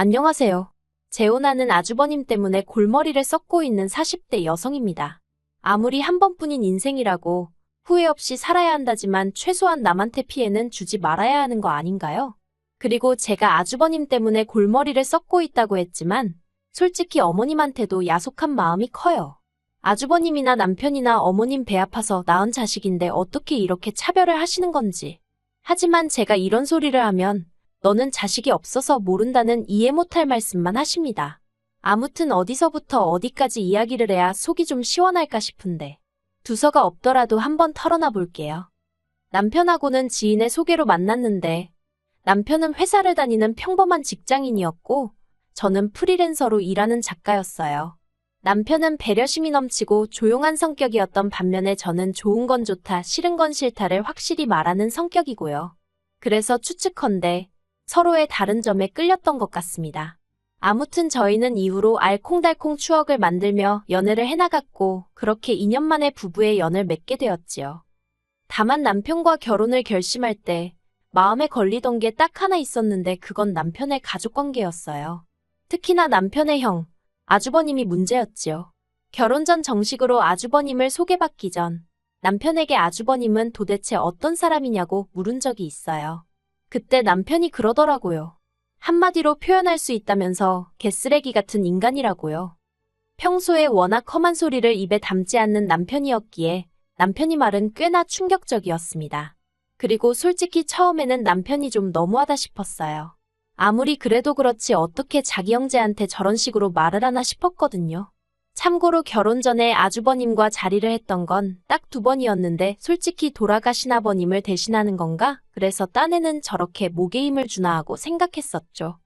안녕하세요. 재혼하는 아주버님 때문에 골머리를 썩고 있는 40대 여성입니다. 아무리 한 번뿐인 인생이라고 후회 없이 살아야 한다지만 최소한 남한테 피해는 주지 말아야 하는 거 아닌가요? 그리고 제가 아주버님 때문에 골머리를 썩고 있다고 했지만 솔직히 어머님한테도 야속한 마음이 커요. 아주버님이나 남편이나 어머님 배 아파서 낳은 자식인데 어떻게 이렇게 차별을 하시는 건지. 하지만 제가 이런 소리를 하면 너는 자식이 없어서 모른다는 이해 못할 말씀만 하십니다. 아무튼 어디서부터 어디까지 이야기를 해야 속이 좀 시원할까 싶은데 두서가 없더라도 한번 털어놔 볼게요. 남편하고는 지인의 소개로 만났는데 남편은 회사를 다니는 평범한 직장인이었고 저는 프리랜서로 일하는 작가였어요. 남편은 배려심이 넘치고 조용한 성격이었던 반면에 저는 좋은 건 좋다, 싫은 건 싫다를 확실히 말하는 성격이고요. 그래서 추측컨대 서로의 다른 점에 끌렸던 것 같습니다. 아무튼 저희는 이후로 알콩달콩 추억을 만들며 연애를 해나갔고 그렇게 2년 만에 부부의 연을 맺게 되었지요. 다만 남편과 결혼을 결심할 때 마음에 걸리던 게 딱 하나 있었는데 그건 남편의 가족관계였어요. 특히나 남편의 형, 아주버님이 문제였지요. 결혼 전 정식으로 아주버님을 소개받기 전 남편에게 아주버님은 도대체 어떤 사람이냐고 물은 적이 있어요. 그때 남편이 그러더라고요. 한마디로 표현할 수 있다면서 개쓰레기 같은 인간이라고요. 평소에 워낙 험한 소리를 입에 담지 않는 남편이었기에 남편이 말은 꽤나 충격적이었습니다. 그리고 솔직히 처음에는 남편이 좀 너무하다 싶었어요. 아무리 그래도 그렇지 어떻게 자기 형제한테 저런 식으로 말을 하나 싶었거든요. 참고로 결혼 전에 아주버님과 자리를 했던 건 딱 2번이었는데 솔직히 돌아가신 아버님을 대신하는 건가? 그래서 딴에는 저렇게 목에 힘을 주나 하고 생각했었죠.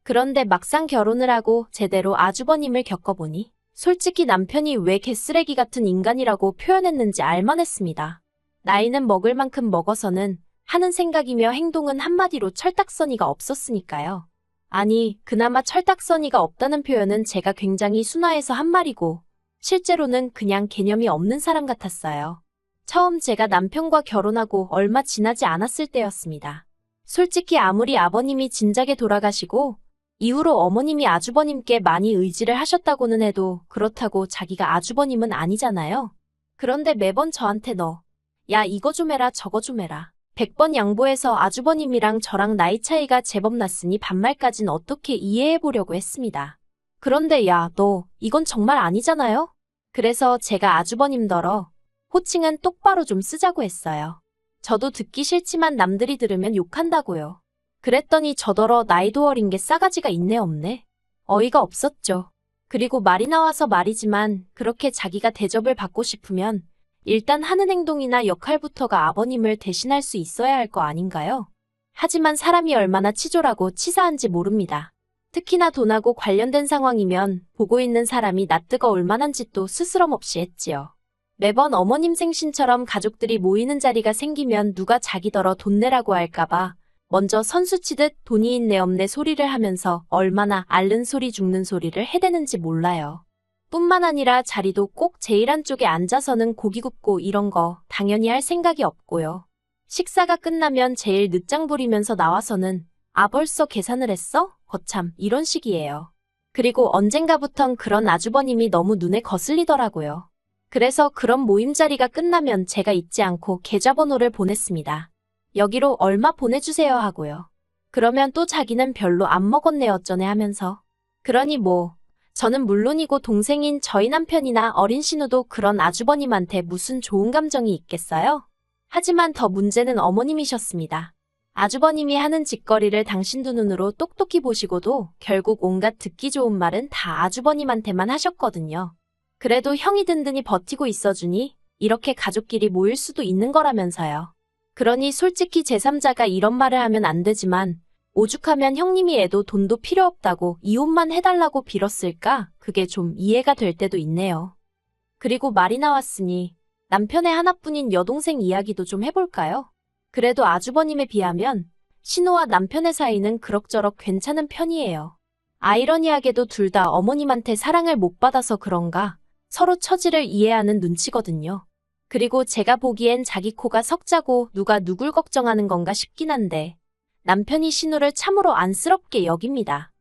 그런데 막상 결혼을 하고 제대로 아주버님을 겪어보니 솔직히 남편이 왜 개쓰레기 같은 인간이라고 표현했는지 알만했습니다. 나이는 먹을 만큼 먹어서는 하는 생각이며 행동은 한마디로 철딱서니가 없었으니까요. 아니, 그나마 철딱서니가 없다는 표현은 제가 굉장히 순화해서 한 말이고 실제로는 그냥 개념이 없는 사람 같았어요. 처음 제가 남편과 결혼하고 얼마 지나지 않았을 때였습니다. 솔직히 아무리 아버님이 진작에 돌아가시고 이후로 어머님이 아주버님께 많이 의지를 하셨다고는 해도 그렇다고 자기가 아주버님은 아니잖아요. 그런데 매번 저한테 야, 이거 좀 해라, 저거 좀 해라. 100번 양보해서 아주버님이랑 저랑 나이 차이가 제법 났으니 반말까진 어떻게 이해해보려고 했습니다. 그런데 야, 이건 정말 아니잖아요? 그래서 제가 아주버님더러 호칭은 똑바로 좀 쓰자고 했어요. 저도 듣기 싫지만 남들이 들으면 욕한다고요. 그랬더니 저더러 나이도 어린 게 싸가지가 있네 없네. 어이가 없었죠. 그리고 말이 나와서 말이지만 그렇게 자기가 대접을 받고 싶으면 일단 하는 행동이나 역할부터가 아버님을 대신할 수 있어야 할 거 아닌가요? 하지만 사람이 얼마나 치졸하고 치사한지 모릅니다. 특히나 돈하고 관련된 상황이면 보고 있는 사람이 낯뜨거 올만한 짓도 스스럼 없이 했지요. 매번 어머님 생신처럼 가족들이 모이는 자리가 생기면 누가 자기더러 돈 내라고 할까봐 먼저 선수치듯 돈이 있네 없네 소리를 하면서 얼마나 앓는 소리 죽는 소리를 해대는지 몰라요. 뿐만 아니라 자리도 꼭 제일 안쪽에 앉아서는 고기 굽고 이런 거 당연히 할 생각이 없고요. 식사가 끝나면 제일 늦장 부리면서 나와서는 벌써 계산을 했어? 거참 이런 식이에요. 그리고 언젠가부턴 그런 아주버님이 너무 눈에 거슬리더라고요. 그래서 그런 모임 자리가 끝나면 제가 잊지 않고 계좌번호를 보냈습니다. 여기로 얼마 보내주세요 하고요. 그러면 또 자기는 별로 안 먹었네 어쩌네 하면서. 그러니 저는 물론이고 동생인 저희 남편이나 어린 신우도 그런 아주버님한테 무슨 좋은 감정이 있겠어요? 하지만 더 문제는 어머님이셨습니다. 아주버님이 하는 짓거리를 당신 두 눈으로 똑똑히 보시고도 결국 온갖 듣기 좋은 말은 다 아주버님한테만 하셨거든요. 그래도 형이 든든히 버티고 있어주니 이렇게 가족끼리 모일 수도 있는 거라면서요. 그러니 솔직히 제3자가 이런 말을 하면 안 되지만 오죽하면 형님이 애도 돈도 필요 없다고 이혼만 해달라고 빌었을까? 그게 좀 이해가 될 때도 있네요. 그리고 말이 나왔으니 남편의 하나뿐인 여동생 이야기도 좀 해볼까요? 그래도 아주버님에 비하면 신우와 남편의 사이는 그럭저럭 괜찮은 편이에요. 아이러니하게도 둘 다 어머님한테 사랑을 못 받아서 그런가 서로 처지를 이해하는 눈치거든요. 그리고 제가 보기엔 자기 코가 석자고 누가 누굴 걱정하는 건가 싶긴 한데 남편이 신우를 참으로 안쓰럽게 여깁니다.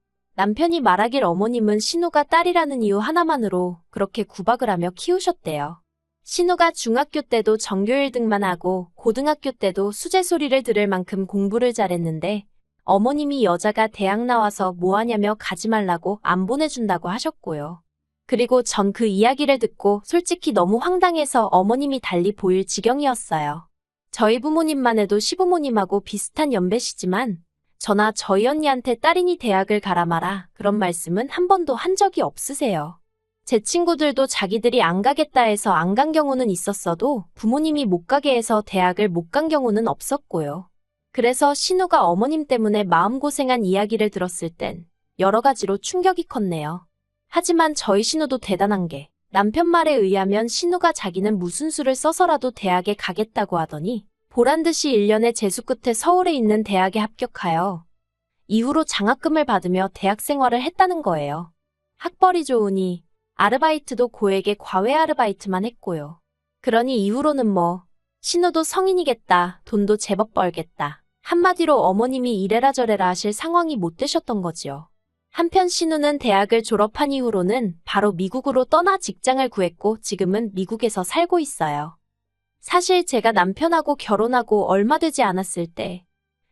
남편이 말하길 어머님은 신우가 딸이라는 이유 하나만으로 그렇게 구박을 하며 키우셨대요. 신우가 중학교 때도 전교 1등만 하고 고등학교 때도 수제 소리를 들을 만큼 공부를 잘했는데 어머님이 여자가 대학 나와서 뭐하냐며 가지 말라고 안 보내준다고 하셨고요. 그리고 전 그 이야기를 듣고 솔직히 너무 황당해서 어머님이 달리 보일 지경이었어요. 저희 부모님만 해도 시부모님하고 비슷한 연배시지만 저나 저희 언니한테 딸이니 대학을 가라 마라 그런 말씀은 한 번도 한 적이 없으세요. 제 친구들도 자기들이 안 가겠다 해서 안 간 경우는 있었어도 부모님이 못 가게 해서 대학을 못 간 경우는 없었고요. 그래서 신우가 어머님 때문에 마음고생한 이야기를 들었을 땐 여러 가지로 충격이 컸네요. 하지만 저희 신우도 대단한 게 남편 말에 의하면 신우가 자기는 무슨 수를 써서라도 대학에 가겠다고 하더니 보란듯이 1년의 재수 끝에 서울에 있는 대학에 합격하여 이후로 장학금을 받으며 대학 생활을 했다는 거예요. 학벌이 좋으니 아르바이트도 고액의 과외 아르바이트만 했고요. 그러니 이후로는 신우도 성인이겠다, 돈도 제법 벌겠다. 한마디로 어머님이 이래라 저래라 하실 상황이 못 되셨던 거지요. 한편 신우는 대학을 졸업한 이후로는 바로 미국으로 떠나 직장을 구했고 지금은 미국에서 살고 있어요. 사실 제가 남편하고 결혼하고 얼마 되지 않았을 때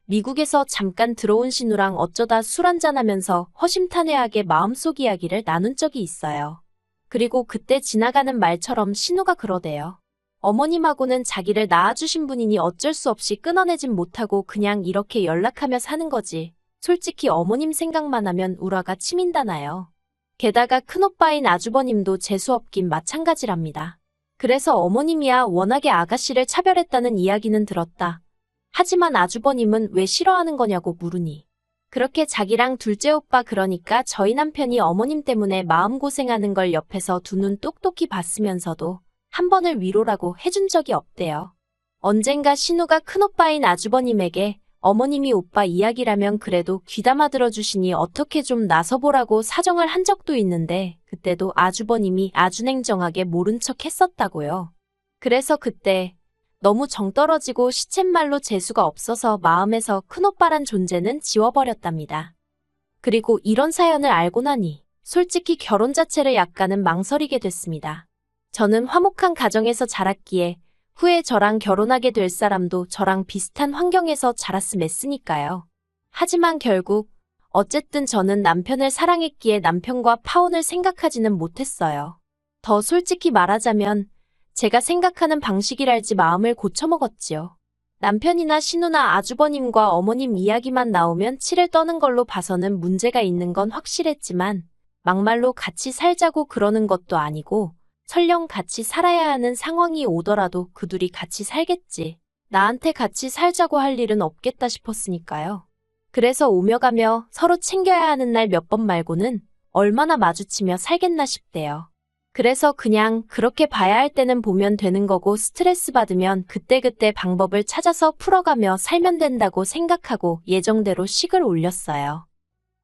미국에서 잠깐 들어온 신우랑 어쩌다 술 한잔하면서 허심탄회하게 마음속 이야기를 나눈 적이 있어요. 그리고 그때 지나가는 말처럼 신우가 그러대요. 어머님하고는 자기를 낳아주신 분이니 어쩔 수 없이 끊어내진 못하고 그냥 이렇게 연락하며 사는 거지. 솔직히 어머님 생각만 하면 우라가 치민다나요. 게다가 큰오빠인 아주버님도 재수없긴 마찬가지랍니다. 그래서 어머님이야 워낙에 아가씨를 차별했다는 이야기는 들었다. 하지만 아주버님은 왜 싫어하는 거냐고 물으니 그렇게 자기랑 둘째 오빠 그러니까 저희 남편이 어머님 때문에 마음고생하는 걸 옆에서 두 눈 똑똑히 봤으면서도 한 번을 위로라고 해준 적이 없대요. 언젠가 신우가 큰오빠인 아주버님에게 어머님이 오빠 이야기라면 그래도 귀담아 들어주시니 어떻게 좀 나서보라고 사정을 한 적도 있는데 그때도 아주버님이 아주 냉정하게 모른 척 했었다고요. 그래서 그때 너무 정떨어지고 시쳇말로 재수가 없어서 마음에서 큰오빠란 존재는 지워버렸답니다. 그리고 이런 사연을 알고 나니 솔직히 결혼 자체를 약간은 망설이게 됐습니다. 저는 화목한 가정에서 자랐기에 후에 저랑 결혼하게 될 사람도 저랑 비슷한 환경에서 자랐음했으니까요. 하지만 결국 어쨌든 저는 남편을 사랑했기에 남편과 파혼을 생각하지는 못했어요. 더 솔직히 말하자면 제가 생각하는 방식이랄지 마음을 고쳐먹었지요. 남편이나 신우나 아주버님과 어머님 이야기만 나오면 치를 떠는 걸로 봐서는 문제가 있는 건 확실했지만 막말로 같이 살자고 그러는 것도 아니고 설령 같이 살아야 하는 상황이 오더라도 그 둘이 같이 살겠지. 나한테 같이 살자고 할 일은 없겠다 싶었으니까요. 그래서 오며 가며 서로 챙겨야 하는 날 몇 번 말고는 얼마나 마주치며 살겠나 싶대요. 그래서 그냥 그렇게 봐야 할 때는 보면 되는 거고 스트레스 받으면 그때그때 방법을 찾아서 풀어가며 살면 된다고 생각하고 예정대로 식을 올렸어요.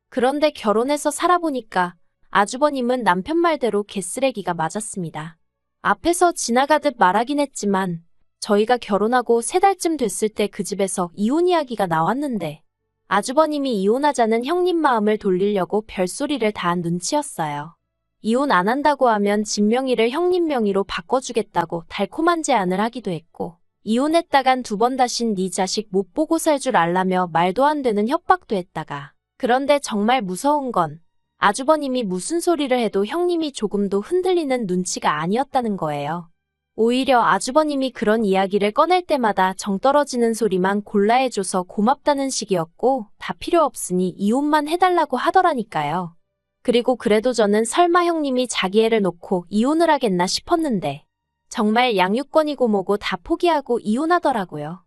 그런데 결혼해서 살아보니까 아주버님은 남편 말대로 개쓰레기가 맞았습니다. 앞에서 지나가듯 말하긴 했지만 저희가 결혼하고 3달쯤 됐을 때 그 집에서 이혼 이야기가 나왔는데 아주버님이 이혼하자는 형님 마음을 돌리려고 별소리를 다 한 눈치였어요. 이혼 안 한다고 하면 집 명의를 형님 명의로 바꿔주겠다고 달콤한 제안을 하기도 했고 이혼했다간 2번 다신 네 자식 못 보고 살 줄 알라며 말도 안 되는 협박도 했다가 그런데 정말 무서운 건 아주버님이 무슨 소리를 해도 형님이 조금도 흔들리는 눈치가 아니었다는 거예요. 오히려 아주버님이 그런 이야기를 꺼낼 때마다 정 떨어지는 소리만 골라 해줘서 고맙다는 식이었고 다 필요 없으니 이혼만 해달라고 하더라니까요. 그리고 그래도 저는 설마 형님이 자기 애를 놓고 이혼을 하겠나 싶었는데 정말 양육권이고 뭐고 다 포기하고 이혼하더라고요.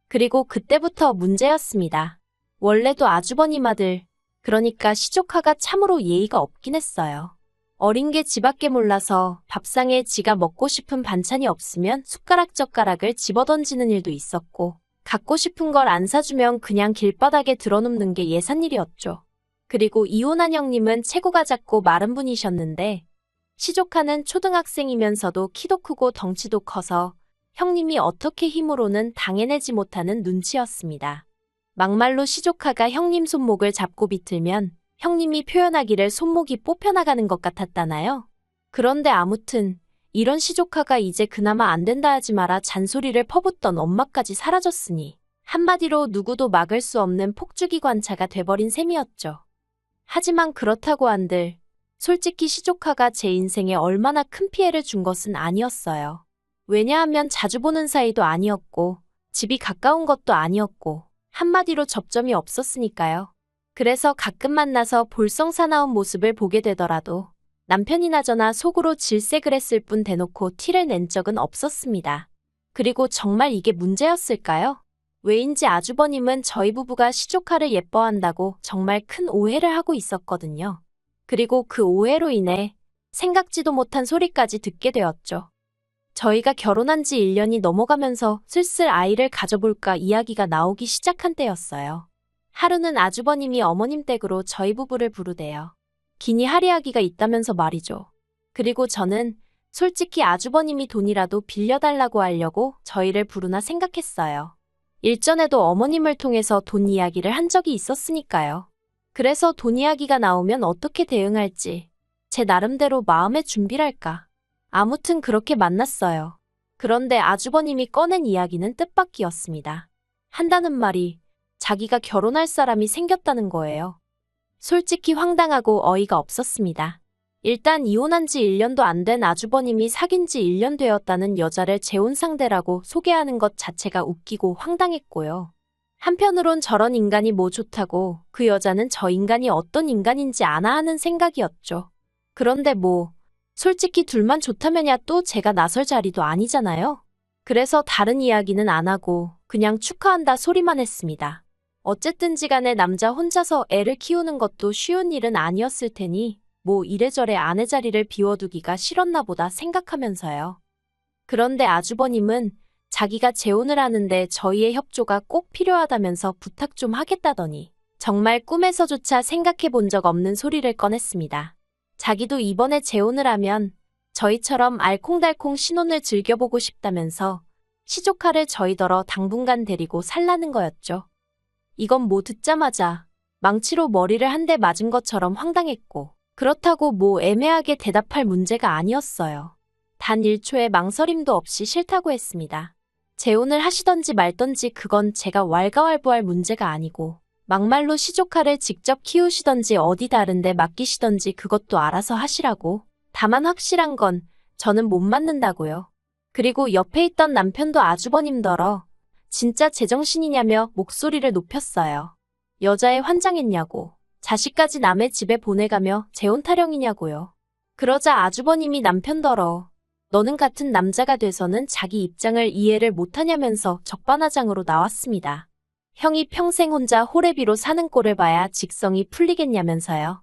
그리고 그때부터 문제였습니다. 원래도 아주버님 아들, 그러니까 시조카가 참으로 예의가 없긴 했어요. 어린 게 지밖에 몰라서 밥상에 지가 먹고 싶은 반찬이 없으면 숟가락 젓가락을 집어던지는 일도 있었고 갖고 싶은 걸 안 사주면 그냥 길바닥에 들어눕는 게 예산일이었죠. 그리고 이혼한 형님은 체구가 작고 마른 분이셨는데 시조카는 초등학생이면서도 키도 크고 덩치도 커서 형님이 어떻게 힘으로는 당해내지 못하는 눈치였습니다. 막말로 시조카가 형님 손목을 잡고 비틀면 형님이 표현하기를 손목이 뽑혀나가는 것 같았다나요? 그런데 아무튼 이런 시조카가 이제 그나마 안 된다 하지 마라 잔소리를 퍼붓던 엄마까지 사라졌으니 한마디로 누구도 막을 수 없는 폭주기관차가 돼버린 셈이었죠. 하지만 그렇다고 한들 솔직히 시조카가 제 인생에 얼마나 큰 피해를 준 것은 아니었어요. 왜냐하면 자주 보는 사이도 아니었고 집이 가까운 것도 아니었고 한마디로 접점이 없었으니까요. 그래서 가끔 만나서 볼썽사나운 모습을 보게 되더라도 남편이나 저나 속으로 질색을 했을 뿐 대놓고 티를 낸 적은 없었습니다. 그리고 정말 이게 문제였을까요? 왜인지 아주버님은 저희 부부가 시조카를 예뻐한다고 정말 큰 오해를 하고 있었거든요. 그리고 그 오해로 인해 생각지도 못한 소리까지 듣게 되었죠. 저희가 결혼한 지 1년이 넘어가면서 슬슬 아이를 가져볼까 이야기가 나오기 시작한 때였어요. 하루는 아주버님이 어머님 댁으로 저희 부부를 부르대요. 기니 할 이야기가 있다면서 말이죠. 그리고 저는 솔직히 아주버님이 돈이라도 빌려달라고 하려고 저희를 부르나 생각했어요. 일전에도 어머님을 통해서 돈 이야기를 한 적이 있었으니까요. 그래서 돈 이야기가 나오면 어떻게 대응할지 제 나름대로 마음의 준비랄까. 아무튼 그렇게 만났어요. 그런데 아주버님이 꺼낸 이야기는 뜻밖이었습니다. 한다는 말이 자기가 결혼할 사람이 생겼다는 거예요. 솔직히 황당하고 어이가 없었습니다. 일단 이혼한 지 1년도 안 된 아주버님이 사귄 지 1년 되었다는 여자를 재혼 상대라고 소개하는 것 자체가 웃기고 황당했고요. 한편으론 저런 인간이 뭐 좋다고 그 여자는 저 인간이 어떤 인간인지 아나 하는 생각이었죠. 그런데 뭐 솔직히 둘만 좋다면야 또 제가 나설 자리도 아니잖아요. 그래서 다른 이야기는 안 하고 그냥 축하한다 소리만 했습니다. 어쨌든지 간에 남자 혼자서 애를 키우는 것도 쉬운 일은 아니었을 테니 뭐 이래저래 아내 자리를 비워두기가 싫었나 보다 생각하면서요. 그런데 아주버님은 자기가 재혼을 하는데 저희의 협조가 꼭 필요하다면서 부탁 좀 하겠다더니 정말 꿈에서조차 생각해 본 적 없는 소리를 꺼냈습니다. 자기도 이번에 재혼을 하면 저희처럼 알콩달콩 신혼을 즐겨보고 싶다면서 시조카를 저희더러 당분간 데리고 살라는 거였죠. 이건 뭐 듣자마자 망치로 머리를 한 대 맞은 것처럼 황당했고 그렇다고 뭐 애매하게 대답할 문제가 아니었어요. 단 1초의 망설임도 없이 싫다고 했습니다. 재혼을 하시던지 말던지 그건 제가 왈가왈부할 문제가 아니고 막말로 시조카를 직접 키우시던지 어디 다른데 맡기시던지 그것도 알아서 하시라고. 다만 확실한 건 저는 못 맡는다고요. 그리고 옆에 있던 남편도 아주버님더러 진짜 제정신이냐며 목소리를 높였어요. 여자애 환장했냐고. 자식까지 남의 집에 보내가며 재혼 타령이냐고요. 그러자 아주버님이 남편더러 너는 같은 남자가 돼서는 자기 입장을 이해를 못하냐면서 적반하장으로 나왔습니다. 형이 평생 혼자 호래비로 사는 꼴을 봐야 직성이 풀리겠냐면서요.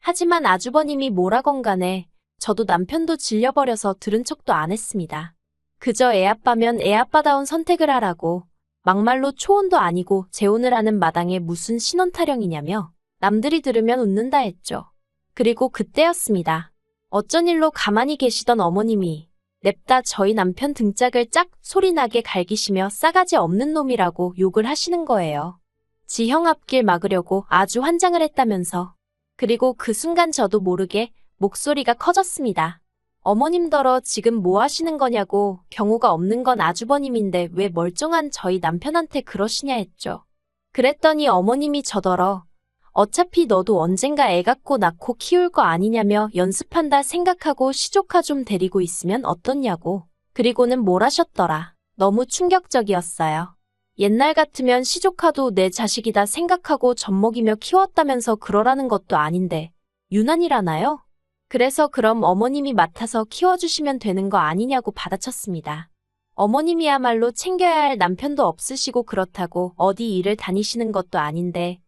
하지만 아주버님이 뭐라건 간에 저도 남편도 질려버려서 들은 척도 안 했습니다. 그저 애아빠면 애아빠다운 선택을 하라고 막말로 초혼도 아니고 재혼을 하는 마당에 무슨 신혼 타령이냐며 남들이 들으면 웃는다 했죠. 그리고 그때였습니다. 어쩐 일로 가만히 계시던 어머님이 냅다 저희 남편 등짝을 짝 소리나게 갈기시며 싸가지 없는 놈이라고 욕을 하시는 거예요. 지 형 앞길 막으려고 아주 환장을 했다면서. 그리고 그 순간 저도 모르게 목소리가 커졌습니다. 어머님더러 지금 뭐 하시는 거냐고. 경우가 없는 건 아주버님인데 왜 멀쩡한 저희 남편한테 그러시냐 했죠. 그랬더니 어머님이 저더러 어차피 너도 언젠가 애 갖고 낳고 키울 거 아니냐며 연습한다 생각하고 시조카 좀 데리고 있으면 어떻냐고. 그리고는 뭘 하셨더라. 너무 충격적이었어요. 옛날 같으면 시조카도 내 자식이다 생각하고 젖먹이며 키웠다면서 그러라는 것도 아닌데 유난이라나요? 그래서 그럼 어머님이 맡아서 키워주시면 되는 거 아니냐고 받아쳤습니다. 어머님이야말로 챙겨야 할 남편도 없으시고 그렇다고 어디 일을 다니시는 것도 아닌데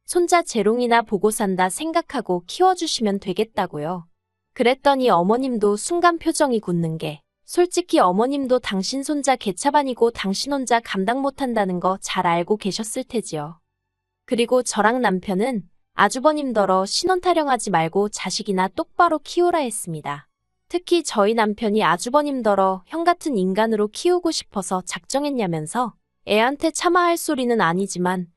손자 재롱이나 보고 산다 생각하고 키워주시면 되겠다고요. 그랬더니 어머님도 순간 표정이 굳는 게 솔직히 어머님도 당신 손자 개차반이고 당신 혼자 감당 못한다는 거 잘 알고 계셨을 테지요. 그리고 저랑 남편은 아주버님더러 신혼 타령하지 말고 자식이나 똑바로 키우라 했습니다. 특히 저희 남편이 아주버님더러 형 같은 인간으로 키우고 싶어서 작정했냐면서 애한테 참아 할 소리는 아니지만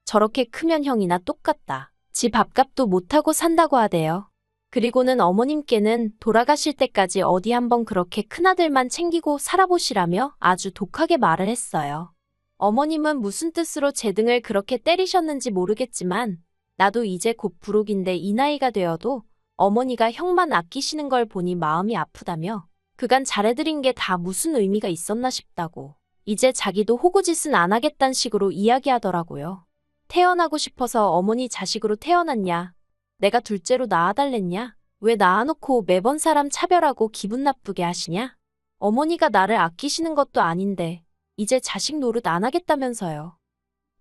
저렇게 크면 형이나 똑같다. 집 밥값도 못하고 산다고 하대요. 그리고는 어머님께는 돌아가실 때까지 어디 한번 그렇게 큰아들만 챙기고 살아보시라며 아주 독하게 말을 했어요. 어머님은 무슨 뜻으로 제 등을 그렇게 때리셨는지 모르겠지만 나도 이제 곧 부록인데 이 나이가 되어도 어머니가 형만 아끼시는 걸 보니 마음이 아프다며 그간 잘해드린 게 다 무슨 의미가 있었나 싶다고 이제 자기도 호구짓은 안 하겠다는 식으로 이야기하더라고요. 태어나고 싶어서 어머니 자식으로 태어났냐? 내가 둘째로 낳아달랬냐? 왜 낳아놓고 매번 사람 차별하고 기분 나쁘게 하시냐? 어머니가 나를 아끼시는 것도 아닌데 이제 자식 노릇 안 하겠다면서요.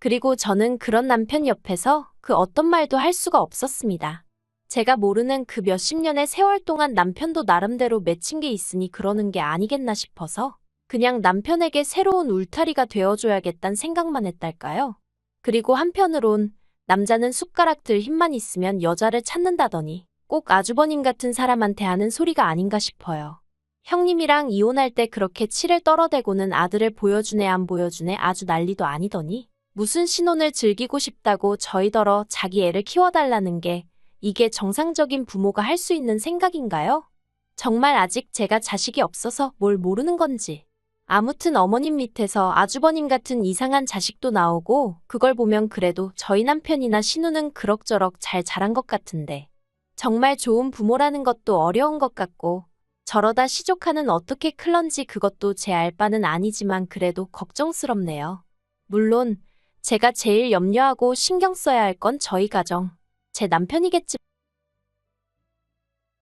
그리고 저는 그런 남편 옆에서 그 어떤 말도 할 수가 없었습니다. 제가 모르는 그 몇십 년의 세월 동안 남편도 나름대로 맺힌 게 있으니 그러는 게 아니겠나 싶어서 그냥 남편에게 새로운 울타리가 되어줘야겠다는 생각만 했달까요? 그리고 한편으론 남자는 숟가락 들 힘만 있으면 여자를 찾는다더니 꼭 아주버님 같은 사람한테 하는 소리가 아닌가 싶어요. 형님이랑 이혼할 때 그렇게 치를 떨어대고는 아들을 보여주네 안 보여주네 아주 난리도 아니더니 무슨 신혼을 즐기고 싶다고 저희더러 자기 애를 키워달라는 게 이게 정상적인 부모가 할 수 있는 생각인가요? 정말 아직 제가 자식이 없어서 뭘 모르는 건지. 아무튼 어머님 밑에서 아주버님 같은 이상한 자식도 나오고 그걸 보면 그래도 저희 남편이나 신우는 그럭저럭 잘 자란 것 같은데 정말 좋은 부모라는 것도 어려운 것 같고 저러다 시조카는 어떻게 클런지 그것도 제 알 바는 아니지만 그래도 걱정스럽네요. 물론 제가 제일 염려하고 신경 써야 할 건 저희 가정, 제 남편이겠지.